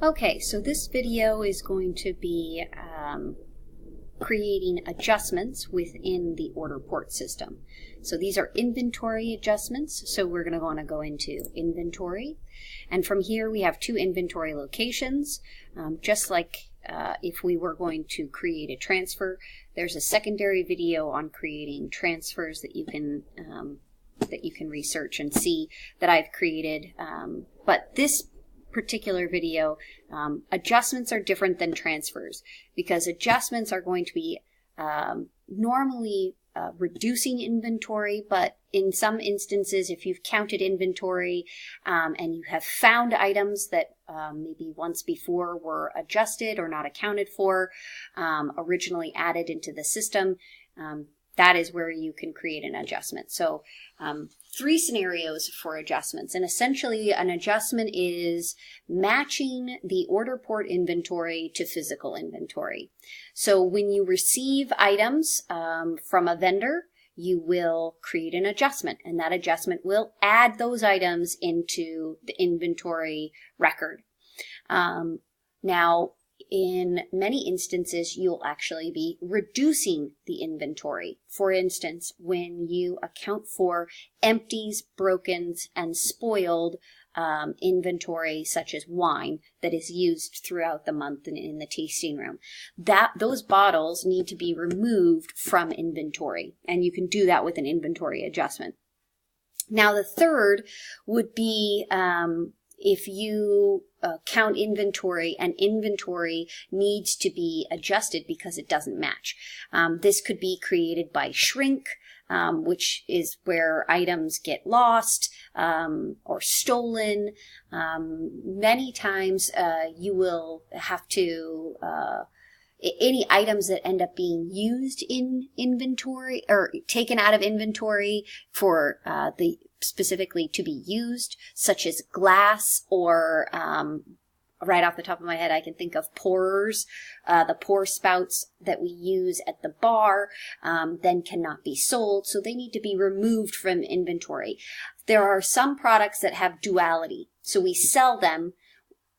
Okay, so this video is going to be creating adjustments within the Orderport system. So these are inventory adjustments, so we're going to want to go into inventory. And from here we have two inventory locations. Just like if we were going to create a transfer, there's a secondary video on creating transfers that you can research and see that I've created. But this particular video, adjustments are different than transfers because adjustments are going to be normally reducing inventory, but in some instances, if you've counted inventory and you have found items that maybe once before were adjusted or not accounted for, originally added into the system, that is where you can create an adjustment. So three scenarios for adjustments. And essentially an adjustment is matching the Orderport inventory to physical inventory. So when you receive items from a vendor, you will create an adjustment, and that adjustment will add those items into the inventory record. Now, in many instances, you'll actually be reducing the inventory. For instance, when you account for empties, brokens, and spoiled inventory, such as wine that is used throughout the month in the tasting room, those bottles need to be removed from inventory, and you can do that with an inventory adjustment. Now, the third would be if you count inventory and inventory needs to be adjusted because it doesn't match. This could be created by shrink, which is where items get lost or stolen. Many times you will have to any items that end up being used in inventory or taken out of inventory for specifically to be used, such as glass or right off the top of my head, I can think of pourers. The pour spouts that we use at the bar then cannot be sold, so they need to be removed from inventory. There are some products that have duality, so we sell them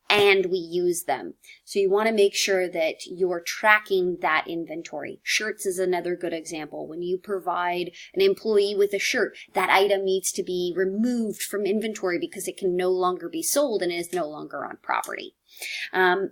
and we use them. So you want to make sure that you're tracking that inventory. Shirts is another good example. When you provide an employee with a shirt, that item needs to be removed from inventory because it can no longer be sold and is no longer on property. And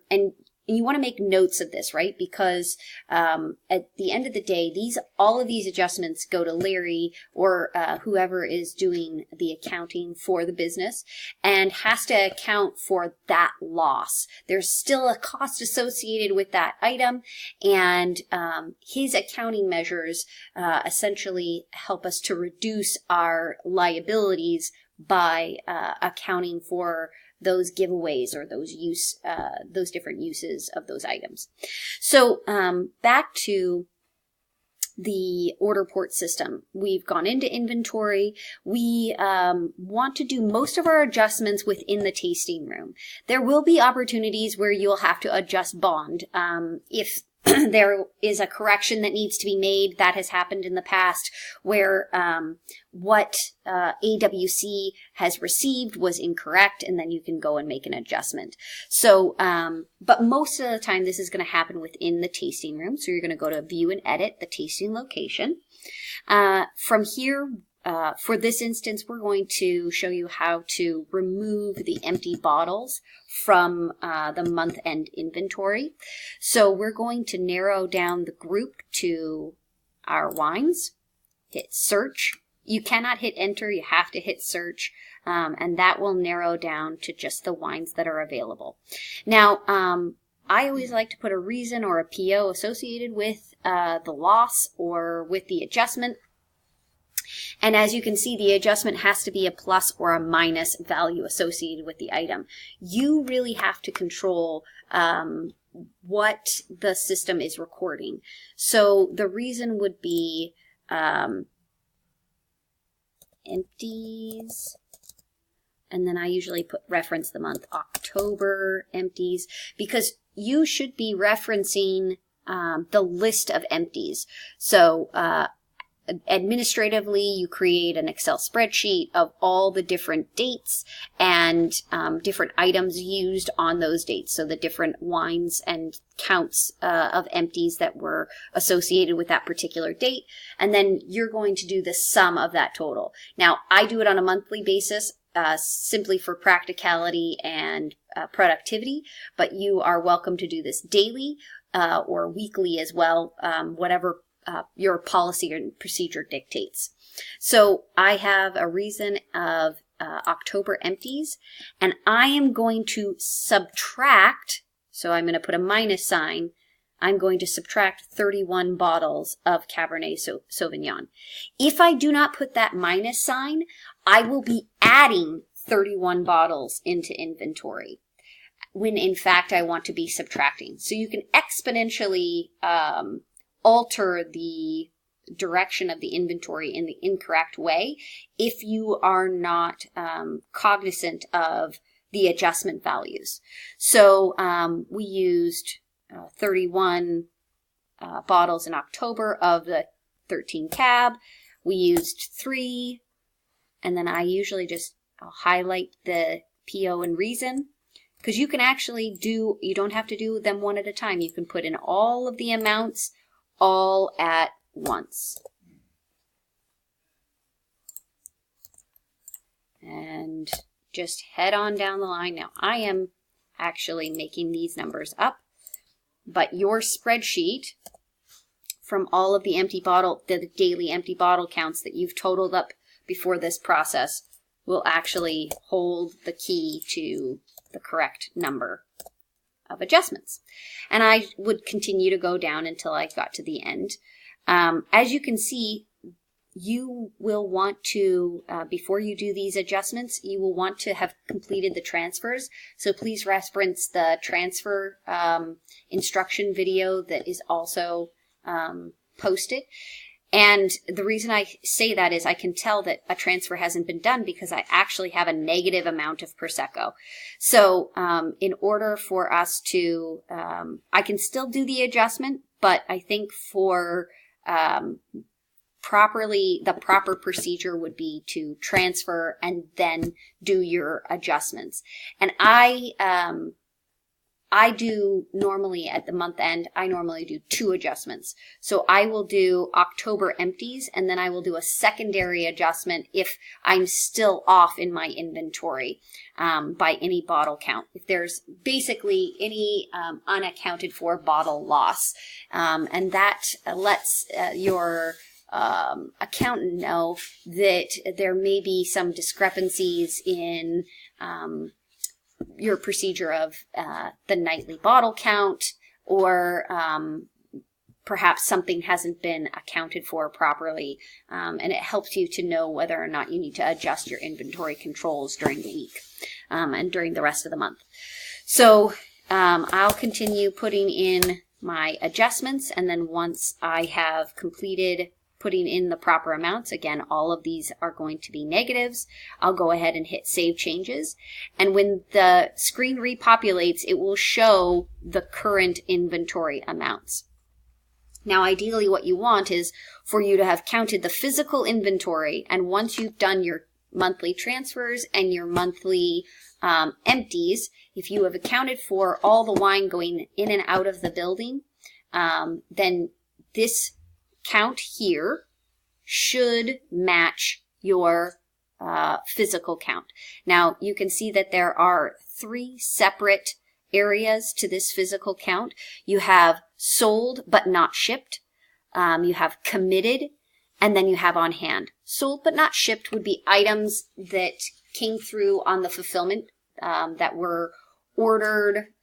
you want to make notes of this, right? Because at the end of the day, all of these adjustments go to Larry or whoever is doing the accounting for the business and has to account for that loss. There's still a cost associated with that item, and his accounting measures essentially help us to reduce our liabilities by accounting for those giveaways or those different uses of those items. So back to the Orderport system. We've gone into inventory. We want to do most of our adjustments within the tasting room. There will be opportunities where you'll have to adjust bond. If there is a correction that needs to be made, that has happened in the past, where what AWC has received was incorrect, and then you can go and make an adjustment. So, but most of the time this is going to happen within the tasting room. So you're going to go to View and Edit the tasting location. From here, for this instance, we're going to show you how to remove the empty bottles from the month-end inventory. So we're going to narrow down the group to our wines, hit search. You cannot hit enter, you have to hit search, and that will narrow down to just the wines that are available. Now, I always like to put a reason or a PO associated with the loss or with the adjustment. And as you can see, the adjustment has to be a plus or a minus value associated with the item. You really have to control what the system is recording. So the reason would be empties, and then I usually reference the month October empties, because you should be referencing the list of empties. So administratively, you create an Excel spreadsheet of all the different dates and different items used on those dates. So the different wines and counts of empties that were associated with that particular date. And then you're going to do the sum of that total. Now, I do it on a monthly basis, simply for practicality and productivity, but you are welcome to do this daily or weekly as well, whatever your policy and procedure dictates. So I have a reason of October empties, and I am going to subtract, so I'm going to put a minus sign, I'm going to subtract 31 bottles of Cabernet Sauvignon. If I do not put that minus sign, I will be adding 31 bottles into inventory, when in fact I want to be subtracting. So you can exponentially alter the direction of the inventory in the incorrect way if you are not cognizant of the adjustment values. So we used 31 bottles in October of the 13 cab. We used 3, and then I usually just highlight the PO and reason, because you can actually you don't have to do them one at a time. You can put in all of the amounts all at once. And just head on down the line. Now, I am actually making these numbers up, but your spreadsheet from all of the the daily empty bottle counts that you've totaled up before this process will actually hold the key to the correct number of adjustments. And I would continue to go down until I got to the end. As you can see, you will want to, before you do these adjustments, you will want to have completed the transfers. So please reference the transfer instruction video that is also posted. And the reason I say that is I can tell that a transfer hasn't been done because I actually have a negative amount of Prosecco. So in order for us to, I can still do the adjustment, but I think for the proper procedure would be to transfer and then do your adjustments. And I do normally at the month end, I normally do 2 adjustments. So I will do October empties, and then I will do a secondary adjustment if I'm still off in my inventory by any bottle count. If there's basically any unaccounted for bottle loss. And that lets your accountant know that there may be some discrepancies in your procedure of the nightly bottle count, or perhaps something hasn't been accounted for properly, and it helps you to know whether or not you need to adjust your inventory controls during the week and during the rest of the month. So I'll continue putting in my adjustments, and then once I have completed putting in the proper amounts, again, all of these are going to be negatives, I'll go ahead and hit Save Changes. And when the screen repopulates, it will show the current inventory amounts. Now, ideally, what you want is for you to have counted the physical inventory, and once you've done your monthly transfers and your monthly empties, if you have accounted for all the wine going in and out of the building, then this count here should match your physical count. Now, you can see that there are 3 separate areas to this physical count. You have sold but not shipped, you have committed, and then you have on hand. Sold but not shipped would be items that came through on the fulfillment that were ordered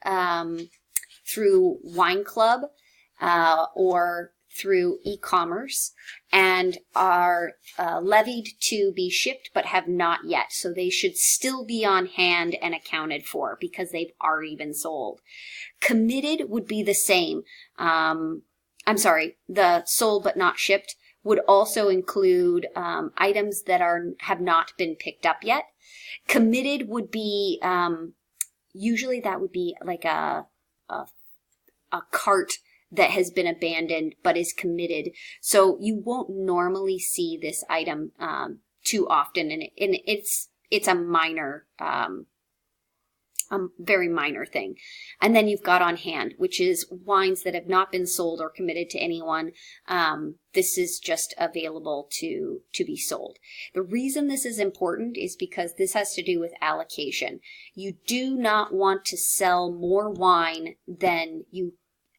through Wine Club or through e-commerce and are levied to be shipped but have not yet. So they should still be on hand and accounted for because they've already been sold. Committed would be the same. The sold but not shipped would also include items that have not been picked up yet. Committed would be, usually that would be like a cart that has been abandoned but is committed. So you won't normally see this item too often, and it's a minor, very minor thing. And then you've got on hand, which is wines that have not been sold or committed to anyone. This is just available to be sold. The reason this is important is because this has to do with allocation. You do not want to sell more wine than you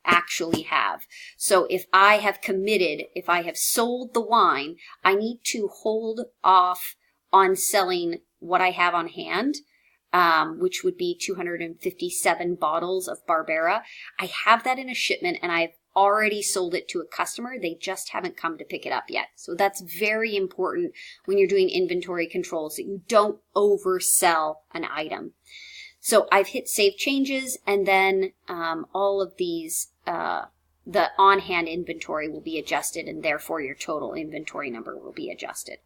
actually have. So if I have committed, if I have sold the wine, I need to hold off on selling what I have on hand, which would be 257 bottles of Barbera. I have that in a shipment and I've already sold it to a customer. They just haven't come to pick it up yet. So that's very important when you're doing inventory controls, that you don't oversell an item. So I've hit save changes, and then all of these, the on-hand inventory will be adjusted, and therefore your total inventory number will be adjusted.